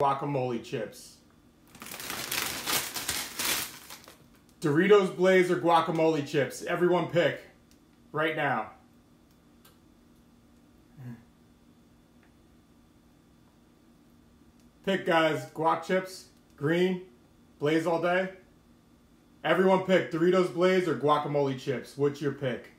Guacamole chips. Doritos Blaze or guacamole chips. Everyone pick. Right now. Pick, guys. Guac chips. Green. Blaze all day. Everyone pick. Doritos Blaze or guacamole chips. What's your pick?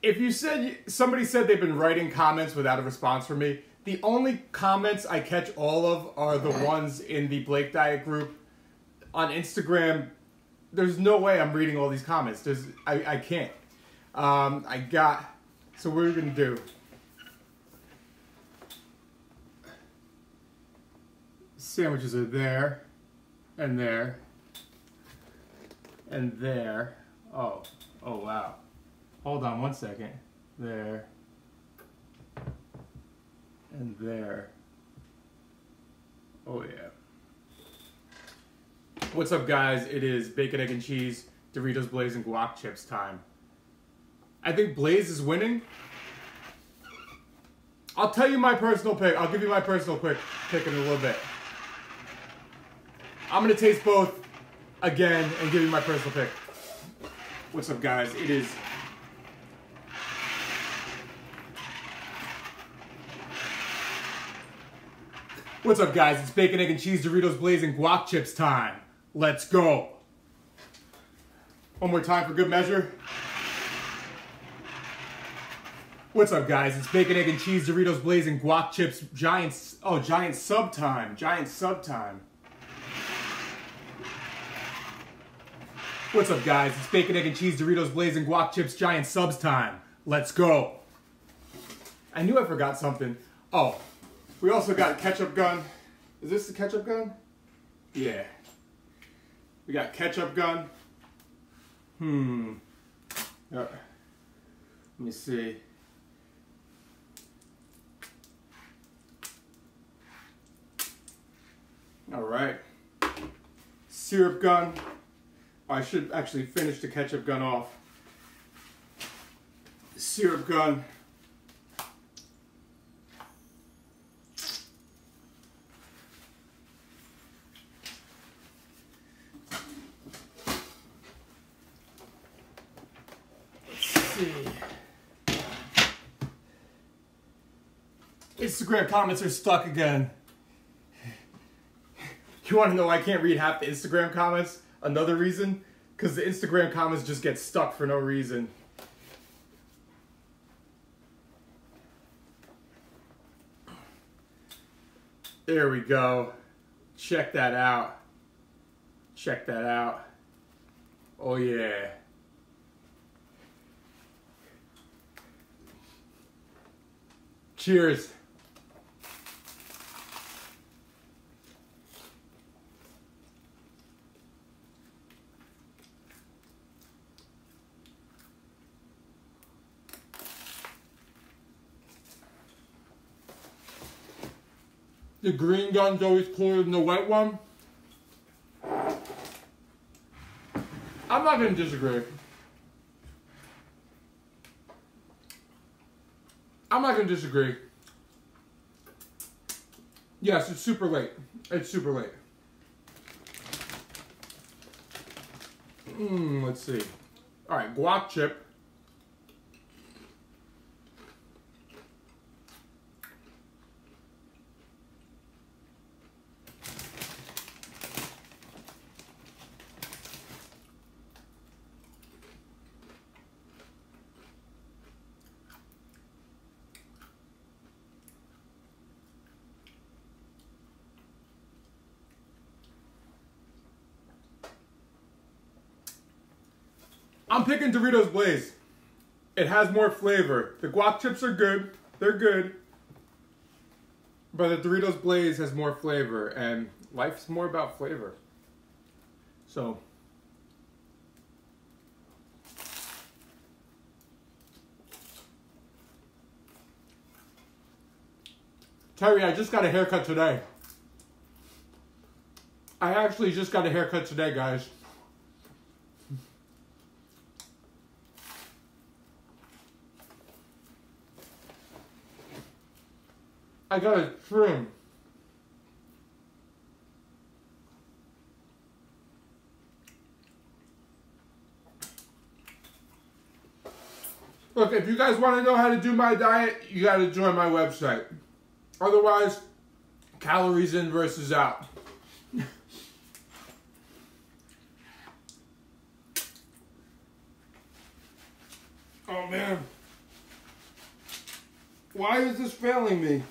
If you said, somebody said they've been writing comments without a response from me, the only comments I catch all of are the ones in the Blake Diet group. On Instagram, there's no way I'm reading all these comments. I can't. So what are we going to do? Sandwiches are there, and there, and there. Oh wow. Hold on one second. There. And there. Oh yeah. What's up, guys? It is bacon, egg, and cheese, Doritos Blaze, and guac chips time. I think Blaze is winning. I'll tell you my personal pick. I'll give you my personal pick in a little bit. I'm going to taste both again and give you my personal pick. What's up, guys? It is... What's up, guys? It's bacon, egg, and cheese, Doritos Blaze, and guac chips time. Let's go. One more time for good measure. What's up, guys? It's bacon, egg, and cheese, Doritos Blaze, and guac chips, giant sub time. Giant sub time. What's up, guys? It's bacon, egg, and cheese, Doritos Blaze, and guac chips, giant subs time. Let's go. I knew I forgot something. Oh. We also got a ketchup gun. Is this the ketchup gun? Yeah. We got ketchup gun. Let me see. All right. Syrup gun. I should actually finish the ketchup gun off. Syrup gun. Instagram comments are stuck again. You want to know why I can't read half the Instagram comments? Another reason? Because the Instagram comments just get stuck for no reason. There we go. Check that out. Check that out. Oh yeah. Cheers. The green gun's always cooler than the white one. I'm not going to disagree. I'm not going to disagree. Yes, it's super late. It's super late. Let's see. Alright, guac chip. I'm picking Doritos Blaze. It has more flavor. The guac chips are good. They're good. But the Doritos Blaze has more flavor. And life's more about flavor. So. Terry, I just got a haircut today. I actually just got a haircut today, guys. I got a trim. Look, if you guys want to know how to do my diet, you got to join my website. Otherwise, calories in versus out. Oh man. Why is this failing me?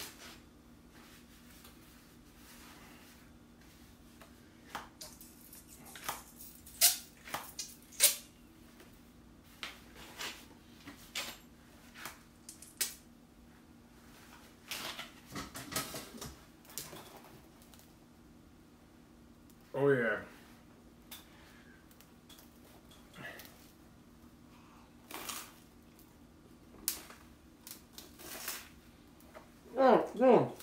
Oh yeah. Oh, no.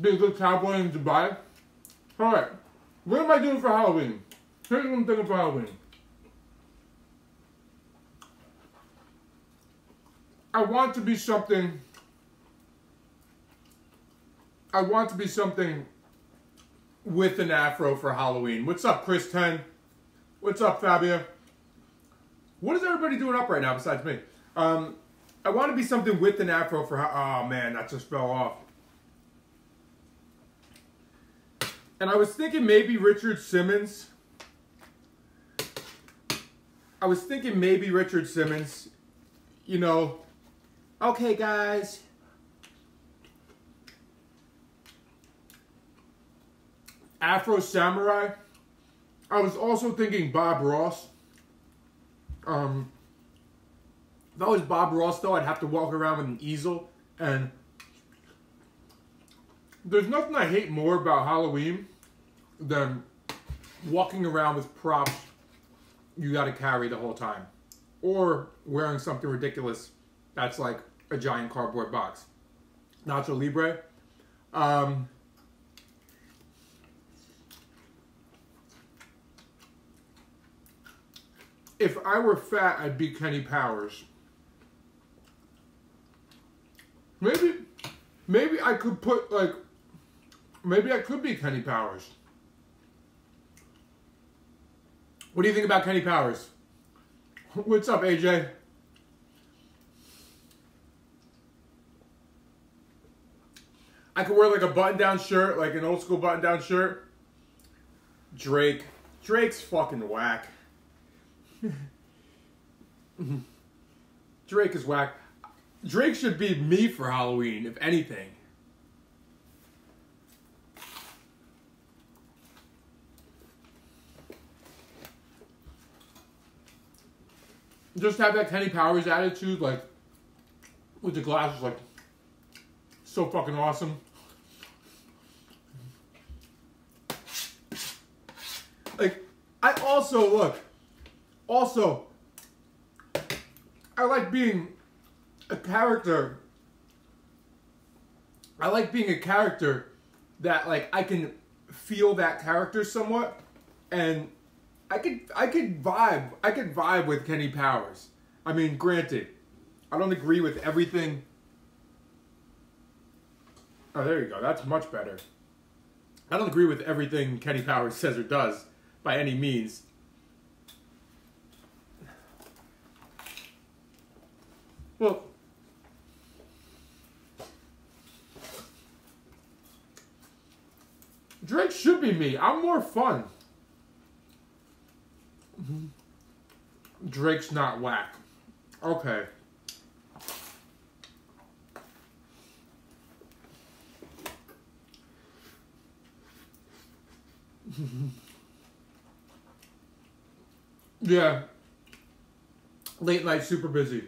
Be a good cowboy in Dubai. Alright. What am I doing for Halloween? Here's what I'm thinking for Halloween. I want to be something with an afro for Halloween. What's up, Chris 10? What's up, Fabia? What is everybody doing up right now besides me? I want to be something with an afro for... Oh, man, that just fell off. And I was thinking maybe Richard Simmons. You know, okay, guys. Afro Samurai. I was also thinking Bob Ross. If I was Bob Ross, though, I'd have to walk around with an easel. And there's nothing I hate more about Halloween than walking around with props you gotta carry the whole time. Or wearing something ridiculous that's like a giant cardboard box. Nacho Libre. If I were fat, I'd be Kenny Powers. Maybe I could put like, maybe I could be Kenny Powers. What do you think about Kenny Powers? What's up, AJ? I could wear like a button-down shirt, like an old school button-down shirt. Drake's fucking whack. Drake is whack. Drake should be me for Halloween, if anything. Just have that Kenny Powers attitude, like, with the glasses, like, so fucking awesome. Like, I like being a character. I like being a character that, like, I can feel that character somewhat, and I could vibe with Kenny Powers. I mean, granted, I don't agree with everything. Oh, there you go. That's much better. I don't agree with everything Kenny Powers says or does, by any means. Well, Drake should be me. I'm more fun. Drake's not whack. Okay. Yeah. Late night, super busy.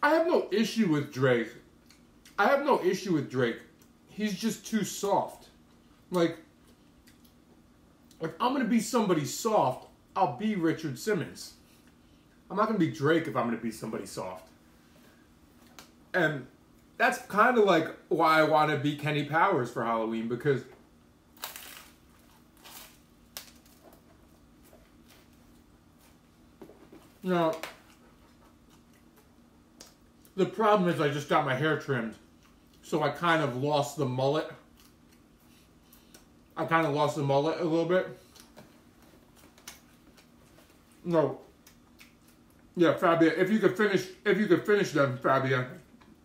I have no issue with Drake. He's just too soft. Like I'm gonna be somebody soft, I'll be Richard Simmons. I'm not gonna be Drake if I'm gonna be somebody soft. And that's kind of like why I want to be Kenny Powers for Halloween, because you know, the problem is I just got my hair trimmed, so I kind of lost the mullet. I kind of lost the mullet a little bit. No. Yeah, Fabia, if you could finish them, Fabia.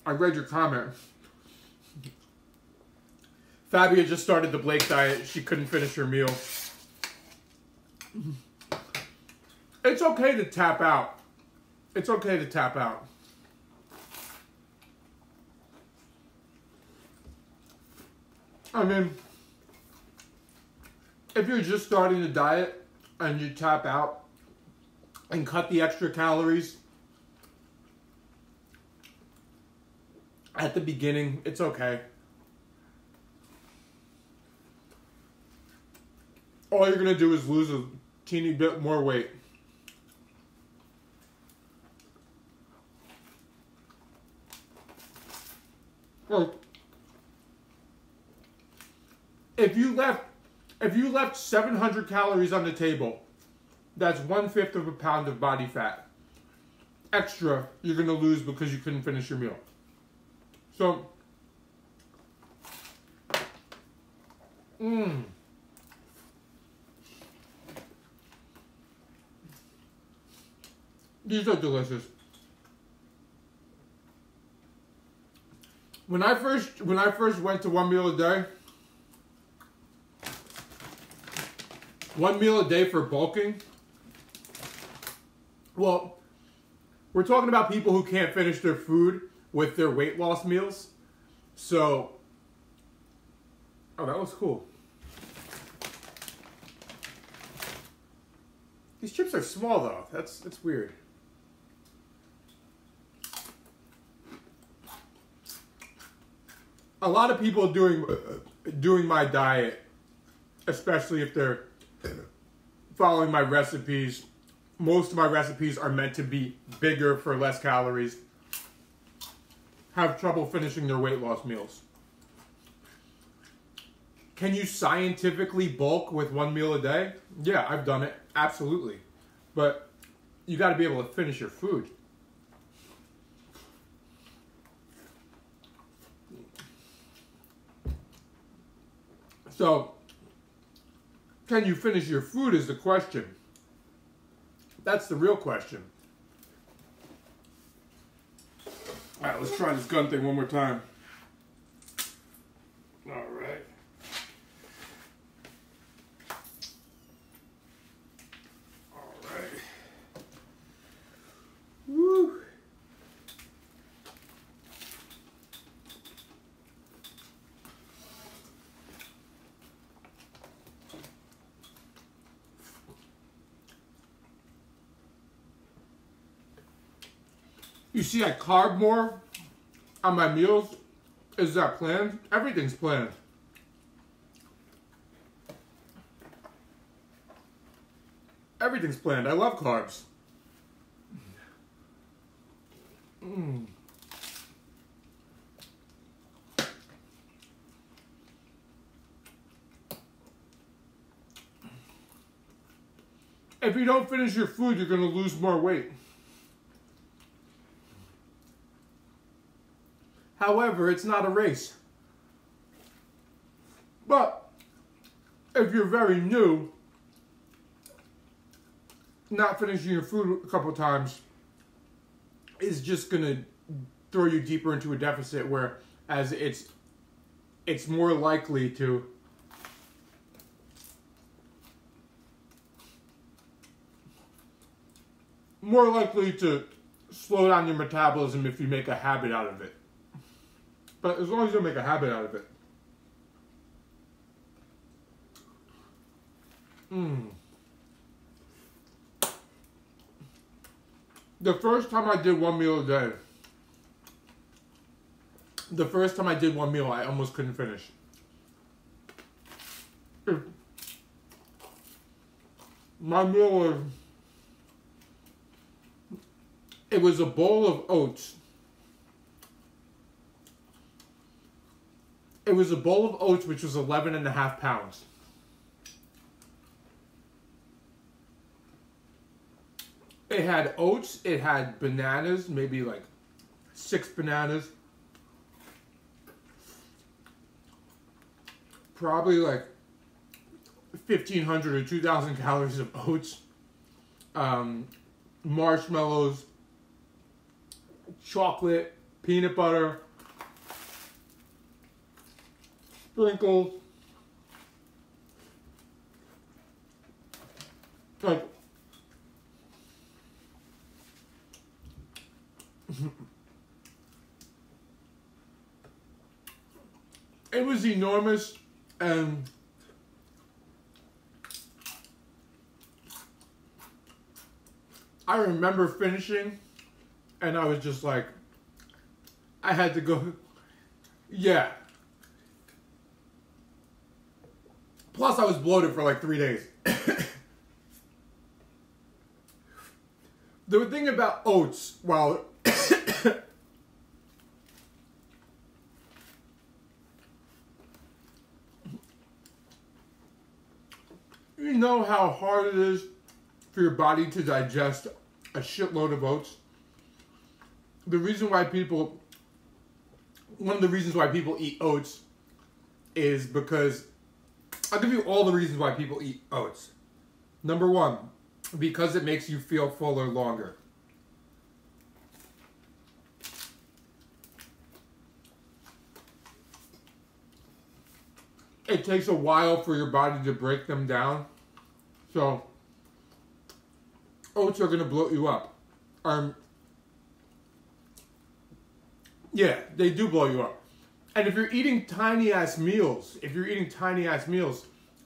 I read your comment. Fabia just started the Blake diet. She couldn't finish her meal. It's okay to tap out. It's okay to tap out. I mean, if you're just starting the diet and you tap out and cut the extra calories at the beginning, it's okay. All you're gonna do is lose a teeny bit more weight. Well, if you left 700 calories on the table, that's 1/5 of a pound of body fat. Extra, you're gonna lose because you couldn't finish your meal. So, these are delicious. When I first went to 1 meal a day, 1 meal a day for bulking. Well, we're talking about people who can't finish their food with their weight loss meals. So, oh, that was cool. These chips are small though. That's weird. A lot of people doing my diet, especially if they're following my recipes. Most of my recipes are meant to be bigger for less calories. Have trouble finishing their weight loss meals. Can you scientifically bulk with 1 meal a day? Yeah, I've done it. Absolutely. But you got to be able to finish your food. So, can you finish your food is the question. That's the real question. All right, let's try this gun thing one more time. All right. All right. Woo. You see, I carb more on my meals. Is that planned? Everything's planned. Everything's planned. I love carbs. If you don't finish your food, you're going to lose more weight. However, it's not a race. But if you're very new, not finishing your food a couple times is just going to throw you deeper into a deficit, whereas it's more likely to slow down your metabolism if you make a habit out of it. But as long as you make a habit out of it. The first time I did 1 meal a day, I almost couldn't finish. My meal was a bowl of oats It was a bowl of oats, which was 11.5 pounds. It had oats, it had bananas, maybe like 6 bananas. Probably like 1,500 or 2,000 calories of oats. Marshmallows, chocolate, peanut butter, sprinkles. Like, it was enormous, and I remember finishing, and I was just like, I had to go, yeah. Plus, I was bloated for like 3 days. The thing about oats, well, you know how hard it is for your body to digest a shitload of oats? The reason why people, one of the reasons why people eat oats is because, I'll give you all the reasons why people eat oats. Number one, because it makes you feel fuller longer. It takes a while for your body to break them down. So, oats are going to bloat you up. Yeah, they do blow you up. And if you're eating tiny ass meals,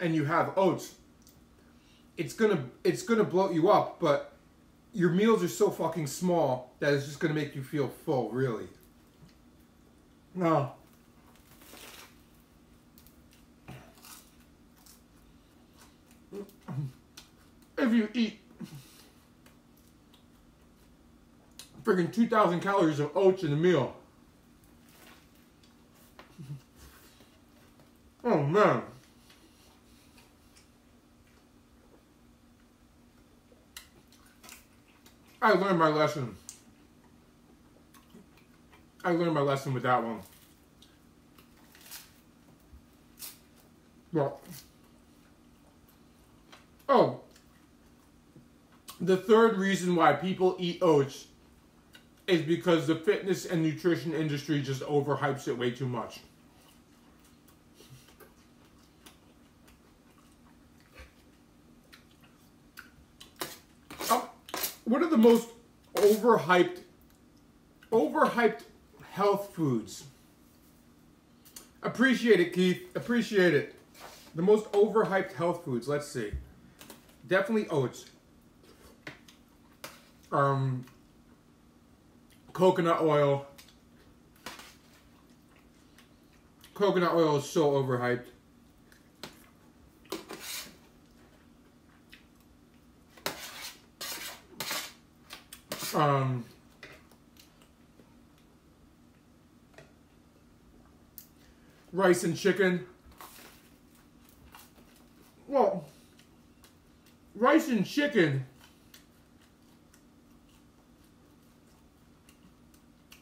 and you have oats, it's gonna bloat you up, but your meals are so fucking small that it's just gonna make you feel full, really. No. If you eat friggin' 2,000 calories of oats in a meal, oh man. I learned my lesson. I learned my lesson with that one. Well, oh, the third reason why people eat oats is because the fitness and nutrition industry just overhypes it way too much. What are the most overhyped health foods? Appreciate it, Keith. Appreciate it. The most overhyped health foods. Let's see. Definitely oats. Coconut oil. Coconut oil is so overhyped. Rice and chicken. Well, rice and chicken.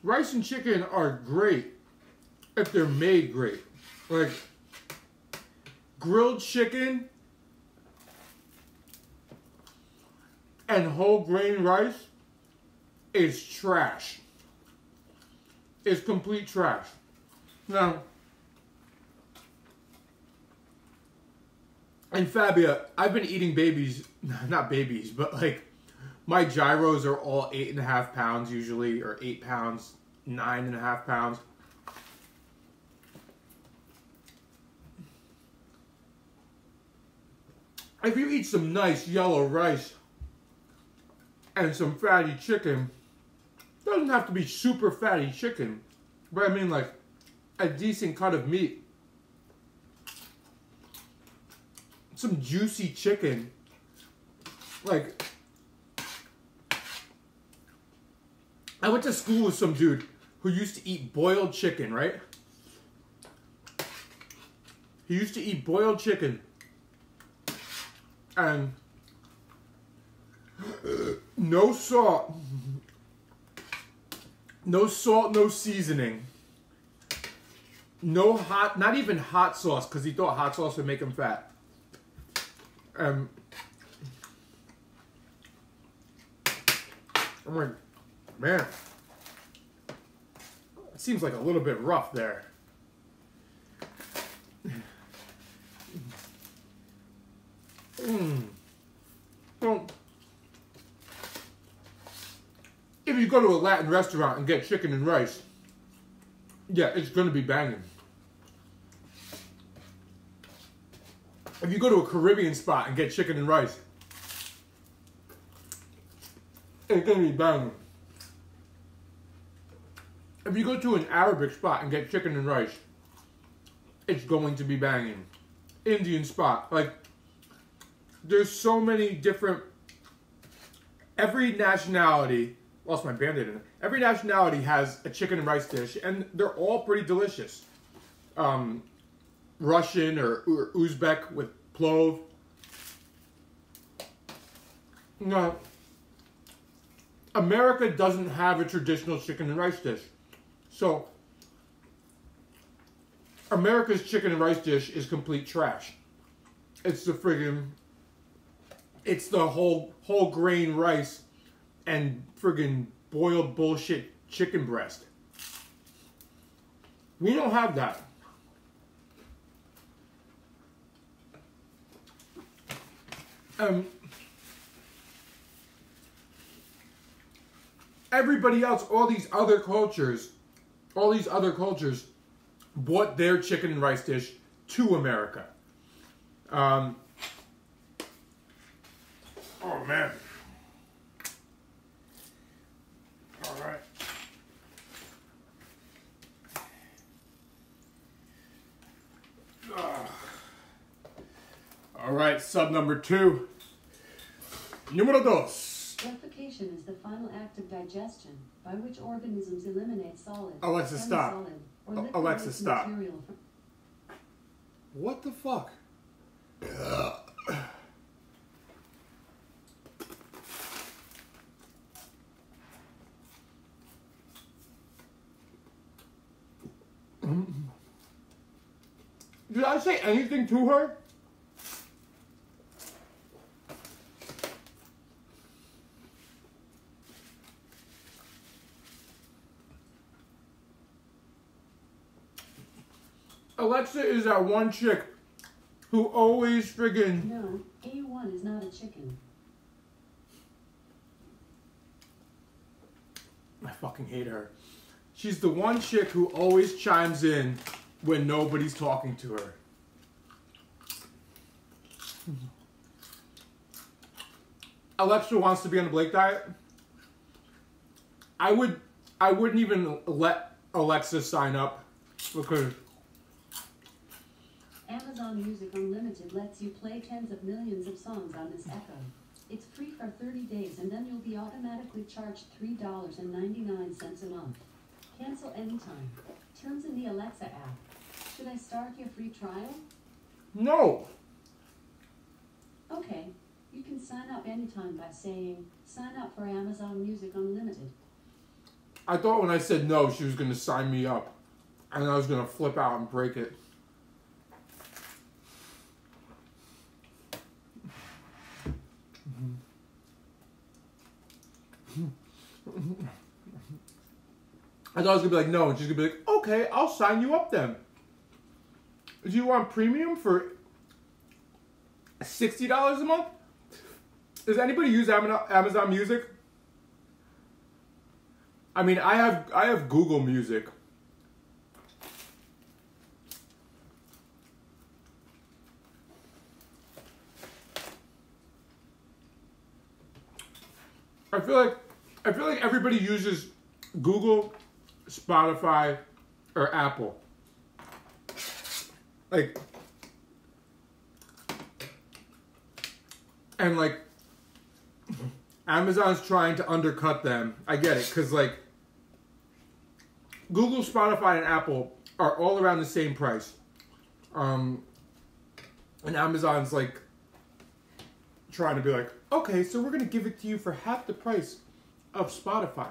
Rice and chicken are great if they're made great. Like grilled chicken and whole grain rice is trash. It's complete trash. Now, and Fabia, I've been eating not babies, but like my gyros are all 8.5 pounds usually, or 8 pounds, 9.5 pounds. If you eat some nice yellow rice and some fatty chicken, doesn't have to be super fatty chicken, but I mean like a decent cut of meat. Some juicy chicken. Like, I went to school with some dude who used to eat boiled chicken, right? He used to eat boiled chicken. And no salt. No salt, no seasoning. No hot, not even hot sauce, because he thought hot sauce would make him fat. I'm like, man, it seems like a little bit rough there. So, if you go to a Latin restaurant and get chicken and rice, yeah, it's going to be banging. If you go to a Caribbean spot and get chicken and rice, it's going to be banging. If you go to an Arabic spot and get chicken and rice, it's going to be banging. Indian spot, like, there's so many different, every nationality, lost my Band-Aid in it, every nationality has a chicken and rice dish, and they're all pretty delicious. Russian or Uzbek with plov. No, America doesn't have a traditional chicken and rice dish. So, America's chicken and rice dish is complete trash. It's the friggin', it's the whole grain rice and friggin' boiled bullshit chicken breast. We don't have that. Everybody else, all these other cultures brought their chicken and rice dish to America. Oh man. All right. All right, sub number 2. Número 2. Replication is the final act of digestion, by which organisms eliminate solid, Alexa, stop. semi-solid, or liquid Alexa, waste stop. material from... What the fuck? Did I say anything to her? Alexa is that one chick who always friggin'... No, A1 is not a chicken. I fucking hate her. She's the one chick who always chimes in when nobody's talking to her. Alexa wants to be on the Blake diet. I wouldn't even let Alexa sign up because Amazon Music Unlimited lets you play tens of millions of songs on this Echo. It's free for 30 days and then you'll be automatically charged $3.99 a month. Cancel anytime. Terms in the Alexa app. Should I start your free trial? no. Okay. You can sign up anytime by saying, sign up for Amazon Music Unlimited. I thought when I said no, she was going to sign me up. And I was going to flip out and break it. I thought I was going to be like, no. And she's going to be like, okay, I'll sign you up then. Do you want premium for $60 a month? Does anybody use Amazon Music? I mean, I have Google Music. I feel like everybody uses Google, Spotify, or Apple. Like, and like, Amazon's trying to undercut them. I get it, because like, Google, Spotify, and Apple are all around the same price. And Amazon's like trying to be like, okay, so we're gonna give it to you for half the price of Spotify.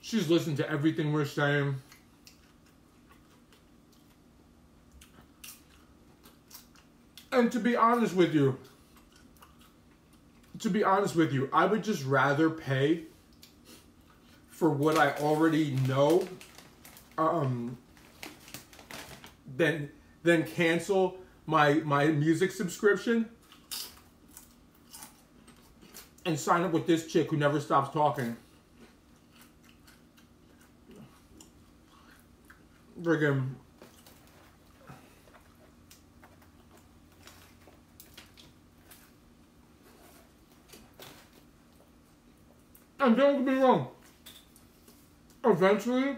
She's listened to everything we're saying. And to be honest with you, I would just rather pay for what I already know than cancel my music subscription and sign up with this chick who never stops talking. Friggin' and don't get me wrong. Eventually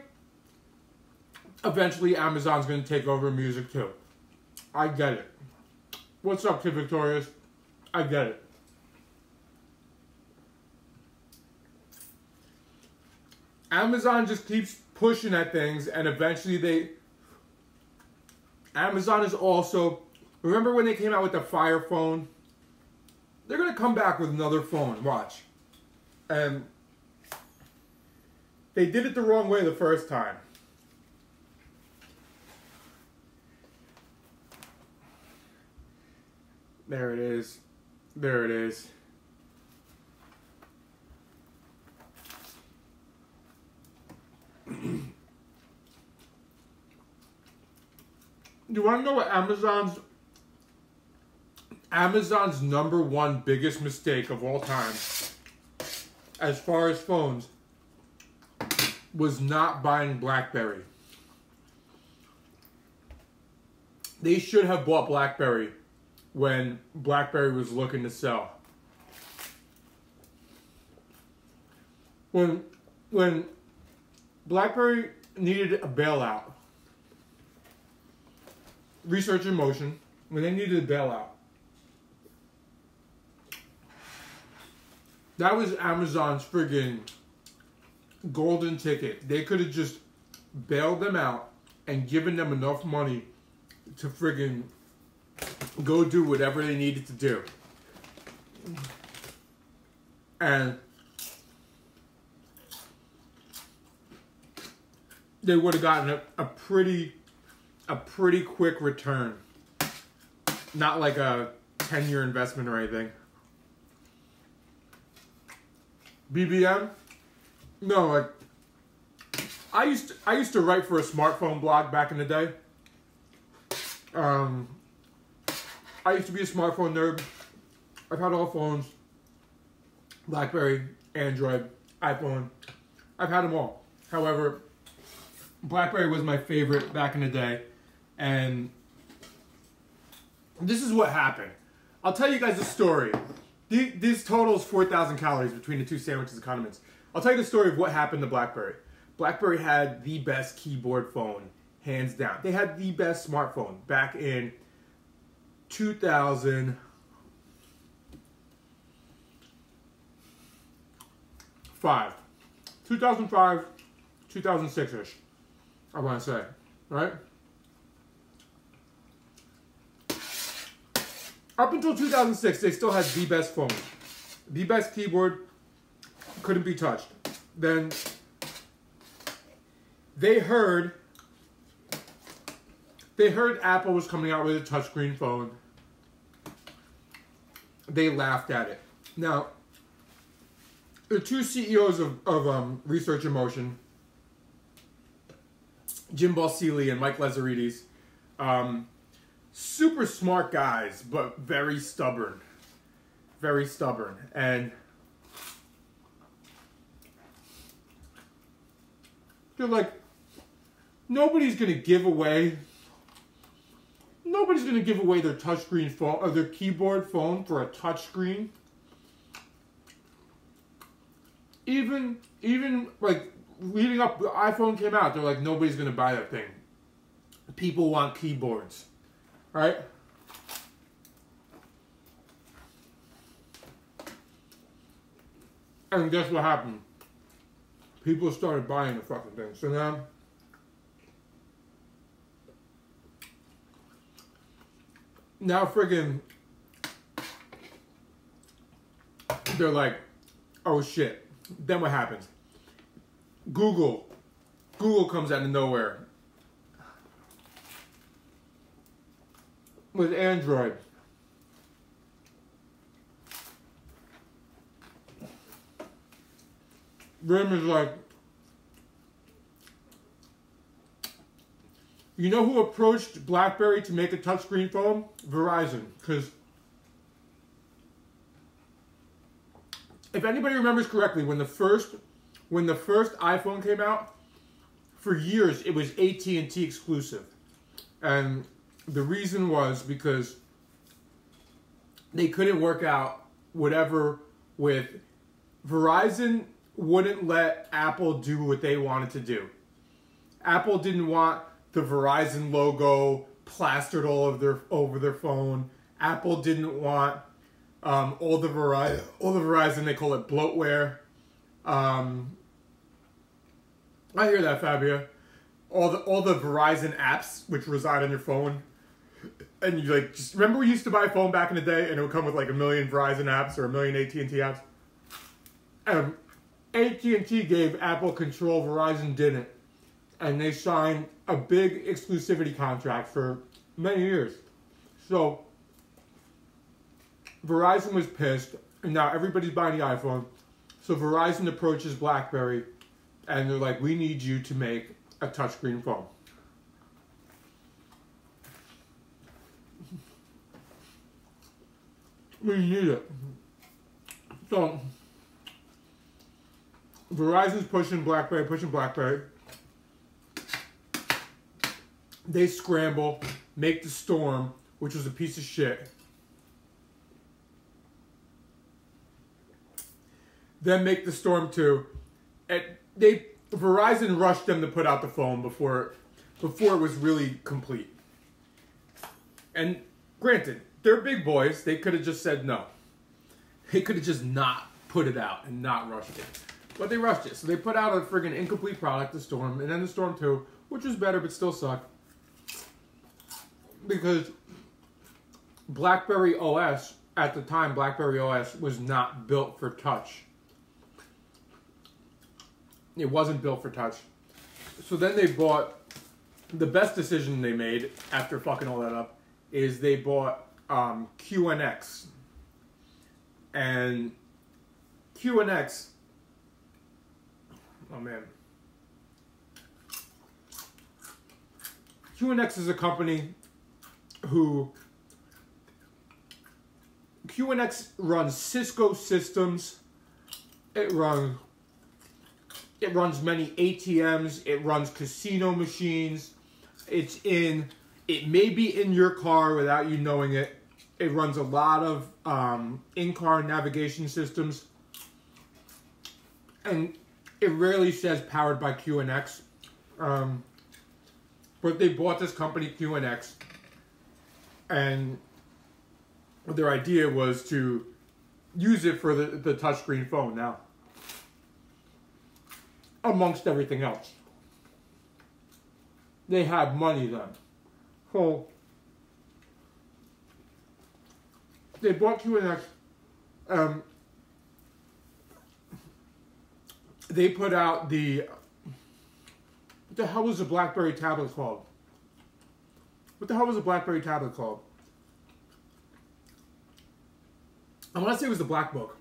Amazon's going to take over music too. I get it. What's up, Kid Victorious? I get it. Amazon just keeps pushing at things, and eventually Amazon is also, remember when they came out with the Fire phone? They're going to come back with another phone, watch. And they did it the wrong way the first time. There it is. There it is. You want to know what Amazon's number one biggest mistake of all time, as far as phones, was not buying BlackBerry. They should have bought BlackBerry when BlackBerry was looking to sell. When BlackBerry needed a bailout, Research in Motion, when they needed a bailout, that was Amazon's friggin' golden ticket. They could have just bailed them out and given them enough money to friggin' go do whatever they needed to do. And they would have gotten a pretty quick return. Not like a 10-year investment or anything. BBM? No, like I used to write for a smartphone blog back in the day. I used to be a smartphone nerd. I've had all phones. BlackBerry, Android, iPhone. I've had them all. However, BlackBerry was my favorite back in the day. And this is what happened. I'll tell you guys a story. This totals 4,000 calories between the two sandwiches and condiments. I'll tell you the story of what happened to BlackBerry. BlackBerry had the best keyboard phone, hands down. They had the best smartphone back in 2005. 2005, 2006-ish, I want to say, right? Up until 2006, they still had the best phone. The best keyboard, couldn't be touched. Then they heard Apple was coming out with a touchscreen phone. They laughed at it. Now, the two CEOs of Research in Motion, Jim Balsillie and Mike Lazaridis, super smart guys, but very stubborn. Very stubborn. And they're like, nobody's going to give away their touchscreen phone or their keyboard phone for a touchscreen. Even like leading up, the iPhone came out, they're like, nobody's going to buy that thing. People want keyboards. Right? And guess what happened? People started buying the fucking thing. So now friggin' they're like, oh shit. Then what happens? Google comes out of nowhere with Android. Rim is like, you know who approached BlackBerry to make a touchscreen phone? Verizon. Because if anybody remembers correctly, when the first iPhone came out, for years it was AT&T exclusive. And the reason was because they couldn't work out whatever with Verizon. Wouldn't let Apple do what they wanted to do. Apple didn't want the Verizon logo plastered over their phone. Apple didn't want all the Verizon, they call it bloatware. I hear that, Fabio. All the Verizon apps which reside on your phone, and you like just remember we used to buy a phone back in the day, and it would come with like 1 million Verizon apps or 1 million AT&T apps. AT&T gave Apple control, Verizon didn't. And they signed a big exclusivity contract for many years. So, Verizon was pissed, and now everybody's buying the iPhone. So Verizon approaches BlackBerry, and they're like, we need you to make a touchscreen phone. We need it. So, Verizon's pushing BlackBerry. They scramble, make the Storm, which was a piece of shit. Then make the Storm 2. And Verizon rushed them to put out the phone before it was really complete. And granted, they're big boys. They could have just said no. They could have just not put it out and not rushed it. But they rushed it. So they put out a friggin' incomplete product, the Storm, and then the Storm 2, which was better but still sucked. Because BlackBerry OS, at the time, BlackBerry OS was not built for touch. It wasn't built for touch. So then they bought, the best decision they made after fucking all that up, is they bought QNX. And QNX, oh man. QNX is a company who, QNX runs Cisco systems. It runs many ATMs. It runs casino machines. It may be in your car without you knowing it. It runs a lot of in-car navigation systems. And it rarely says powered by QNX. But they bought this company, QNX. And their idea was to use it for the touchscreen phone now. Amongst everything else. They had money then. So, they bought QNX. They put out what the hell was the BlackBerry tablet called? What the hell was the BlackBerry tablet called? I want to say it was the Black Book.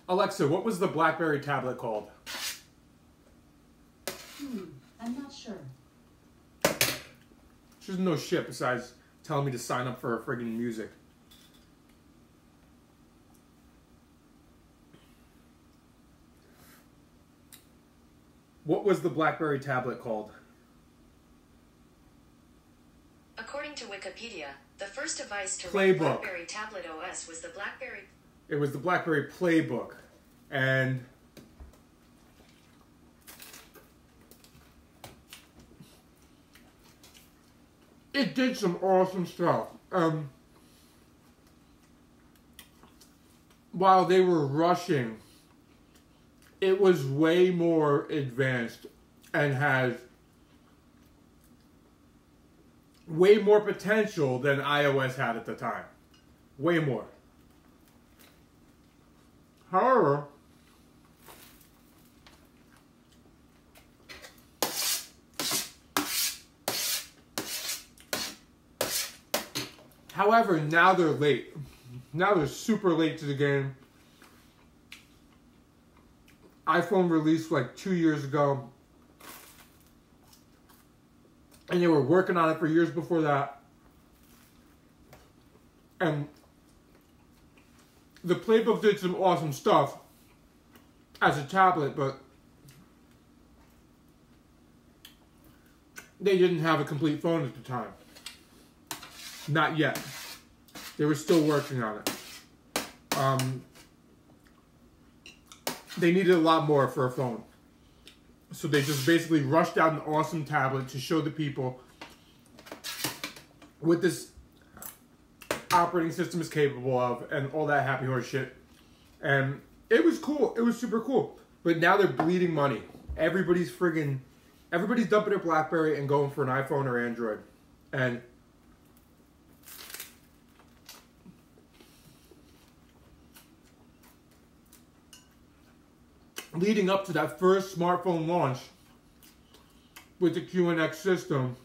Alexa, what was the BlackBerry tablet called? I'm not sure. She doesn't know shit besides telling me to sign up for her friggin' music. What was the BlackBerry tablet called? According to Wikipedia, the first device to Playbook. run BlackBerry Tablet OS was the BlackBerry. It was the BlackBerry Playbook. And it did some awesome stuff. while they were rushing, it was way more advanced and has way more potential than iOS had at the time. Way more. However, now they're late. Now they're super late to the game. iPhone released like 2 years ago. And they were working on it for years before that. And the Playbook did some awesome stuff as a tablet, but they didn't have a complete phone at the time. Not yet. They were still working on it. They needed a lot more for a phone. So they just basically rushed out an awesome tablet to show the people what this operating system is capable of and all that happy horse shit. And it was cool. It was super cool. But now they're bleeding money. Everybody's dumping their BlackBerry and going for an iPhone or Android. And leading up to that first smartphone launch with the QNX system,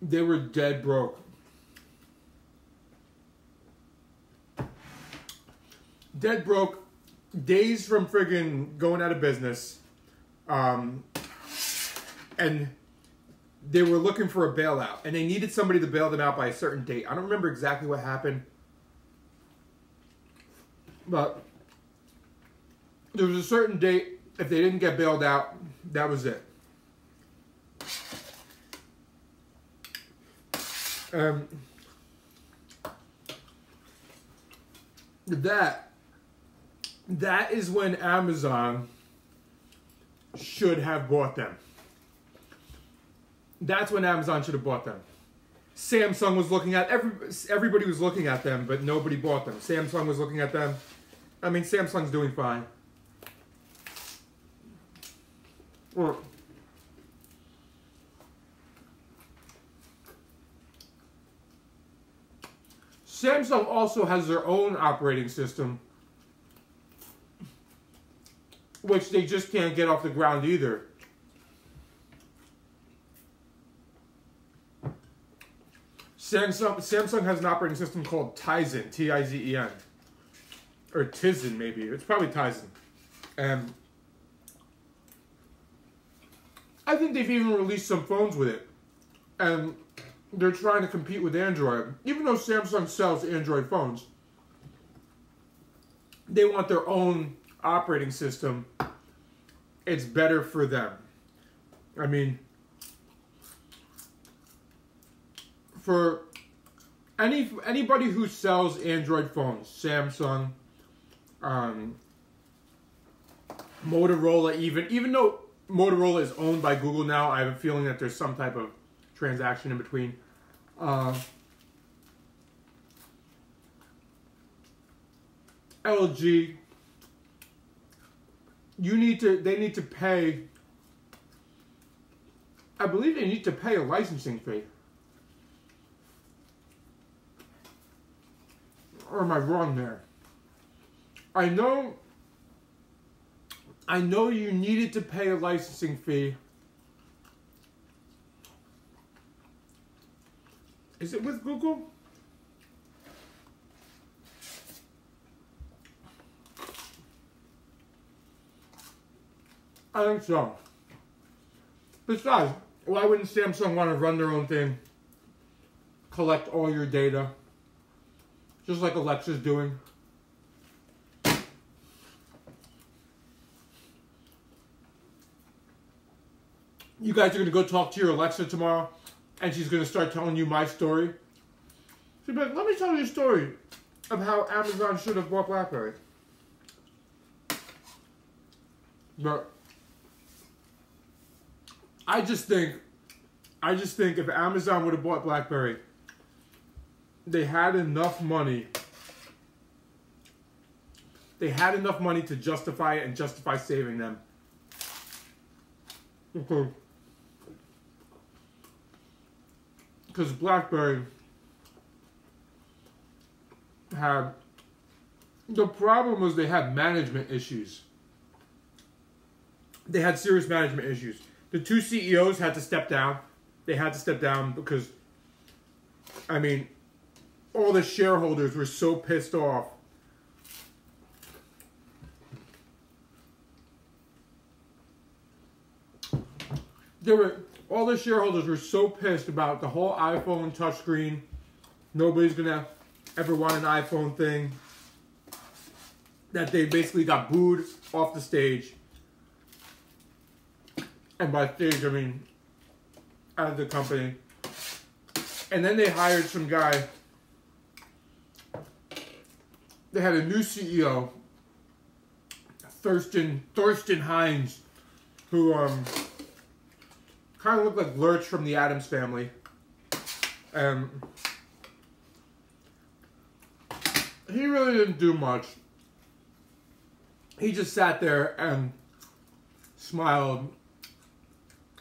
they were dead broke. Dead broke, days from friggin' going out of business. And they were looking for a bailout. And they needed somebody to bail them out by a certain date. I don't remember exactly what happened. But there was a certain date. If they didn't get bailed out, that was it. That is when Amazon should have bought them. That's when Amazon should have bought them. Samsung was looking at everybody was looking at them, but nobody bought them. Samsung was looking at them. I mean, Samsung's doing fine. Or Samsung also has their own operating system, which they just can't get off the ground either. Samsung has an operating system called Tizen, Tizen, or Tizen maybe. It's probably Tizen, and I think they've even released some phones with it, and they're trying to compete with Android. Even though Samsung sells Android phones, they want their own operating system. It's better for them. I mean, for anybody who sells Android phones, Samsung, Motorola, even though Motorola is owned by Google now, I have a feeling that there's some type of transaction in between. LG, they need to pay, I believe they need to pay a licensing fee. Or am I wrong there? I know you needed to pay a licensing fee. Is it with Google? I think so. Besides, why wouldn't Samsung want to run their own thing? Collect all your data. Just like Alexa's doing. You guys are going to go talk to your Alexa tomorrow, and she's going to start telling you my story. She'll be like, let me tell you a story of how Amazon should have bought BlackBerry. But I just think if Amazon would have bought BlackBerry, they had enough money They had enough money to justify it and justify saving them. Okay. Because BlackBerry had... The problem was they had management issues. They had serious management issues. The two CEOs had to step down. They had to step down because, I mean, all the shareholders were so pissed off. All the shareholders were so pissed about the whole iPhone touchscreen. Nobody's gonna ever want an iPhone thing. That they basically got booed off the stage. And by stage, I mean out of the company. And then they hired some guy. They had a new CEO, Thorsten Hines, who kind of looked like Lurch from the Addams Family. He really didn't do much. He just sat there and smiled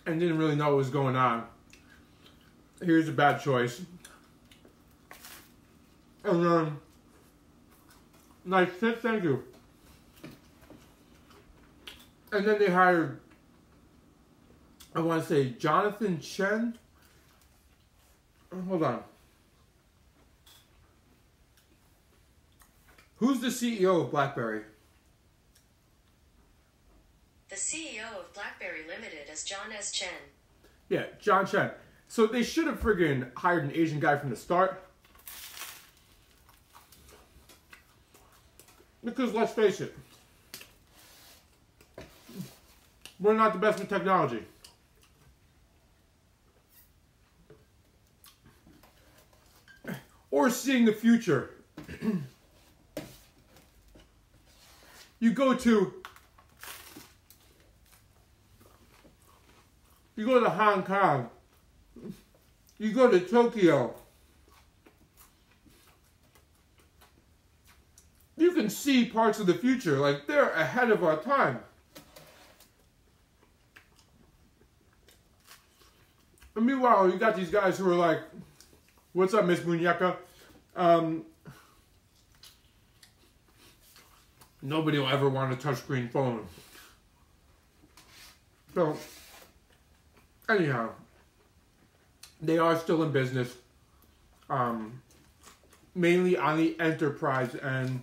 and didn't really know what was going on. Here's a bad choice. And nice tip, thank you. And then they hired, I want to say, Jonathan Chen. Hold on. Who's the CEO of BlackBerry? The CEO of BlackBerry Limited is John S. Chen. Yeah, John Chen. So they should have friggin' hired an Asian guy from the start. Because let's face it, we're not the best with technology. Or seeing the future. You go to Hong Kong. You go to Tokyo. You can see parts of the future. Like, they're ahead of our time. And meanwhile, you got these guys who are like, what's up, Miss Muñeca? Nobody will ever want a touchscreen phone. So, anyhow, they are still in business. Mainly on the enterprise and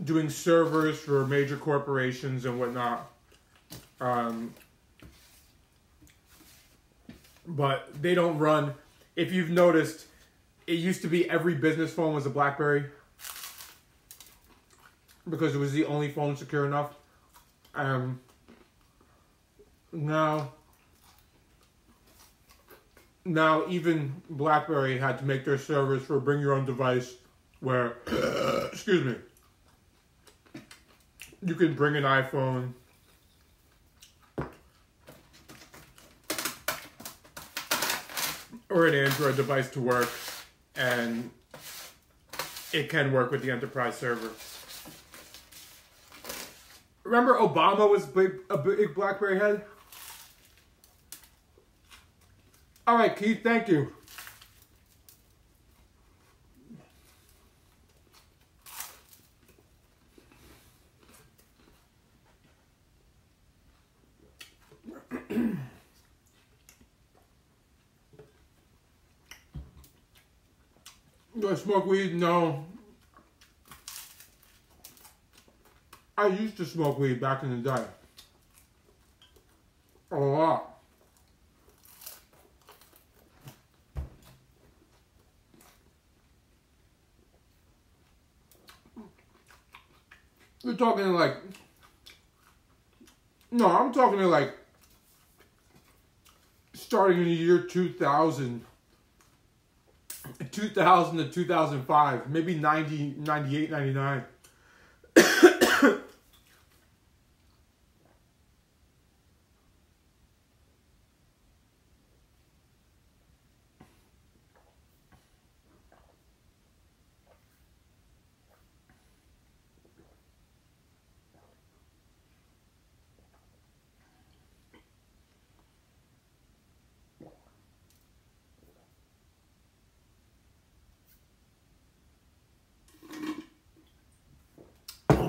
doing servers for major corporations and whatnot. But they don't run. If you've noticed, it used to be every business phone was a BlackBerry. Because it was the only phone secure enough. Now even BlackBerry had to make their servers for bring your own device where, excuse me, you can bring an iPhone or an Android device to work, and it can work with the enterprise server. Remember Obama was a big BlackBerry head? Alright, Keith, thank you. Do I smoke weed? No. I used to smoke weed back in the day. A lot. We're talking like... No, I'm talking like... starting in the year 2000. 2000 to 2005. Maybe 90, 98, 99.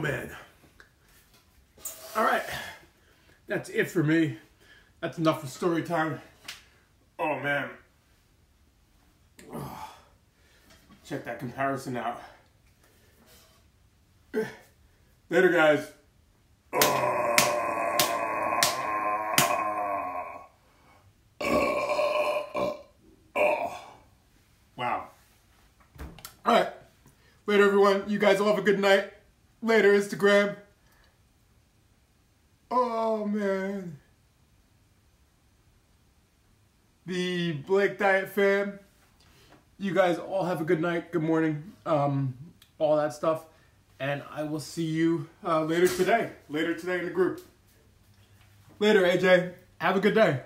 man. All right. That's it for me. That's enough for story time. Oh, man. Oh, check that comparison out. Later, guys. Wow. All right. Later, everyone. You guys all have a good night. Later, Instagram. Oh, man. The Blake Diet fam. You guys all have a good night, good morning, all that stuff. And I will see you later today in the group. Later, AJ. Have a good day.